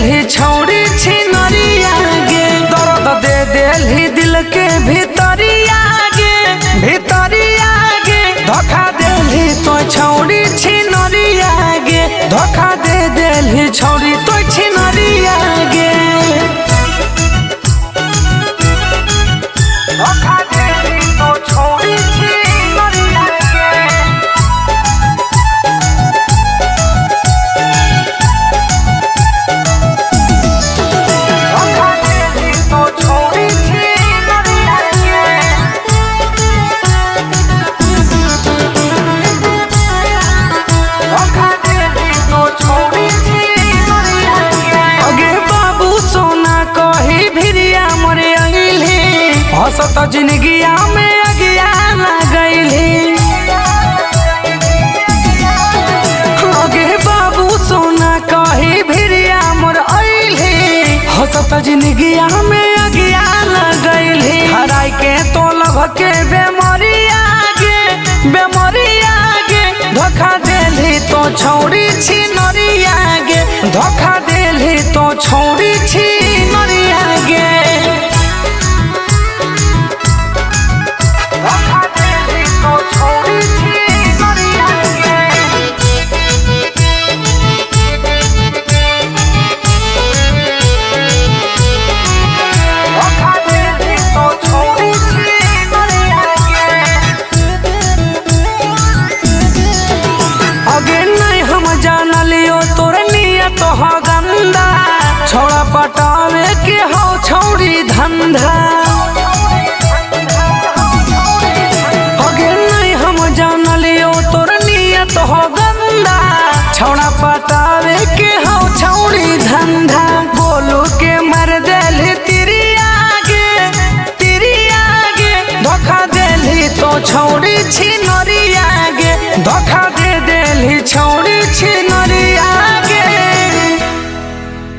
देली छौड़ी छिनरिया गे, दर्द दे देली दिल के भीतरिया गे, भीतरिया गे। धोखा देली तो छौड़ी छिनरिया गे, धोखा दे देली छौड़ी तो छिनरिया गे। धोखा देली तो छौड़ी छिनरिया गे, धोखा देली तो छौड़ी छिनरिया गे। धोखा देली तो छौड़ी छिनरिया गे। अगे बाबू सोना कही भिरिया मोरे अइली, हसत जिंदगिया में अगिया लगैली। अगे बाबू सोना कही भिरिया मोर अइली, हसत जिंदगिया में अगिया लगैली। हराई के तो लभ के बेमरिया गे, बेमरिया गे। धोखा देली तो छौड़ी छिनरिया गे, धोखा देली तो छौड़ी छिनरिया गे। धोखा देली तो छौड़ी छिनरिया गे। धोखा देली तो छौड़ी छिनरिया गे। अगे नहीं हम जानलियो तोर नियत हो गंदा, छोड़ा पटावे के हो छौड़ी धंधा। अगे नहीं हम जानलियो तोर नियत हो गंदा, छौड़ा पटावे के हो छौड़ी धंधा। बोलू के मर देली तिरिया गे, तिरिया गे। धोखा देली तो छौड़ी छिन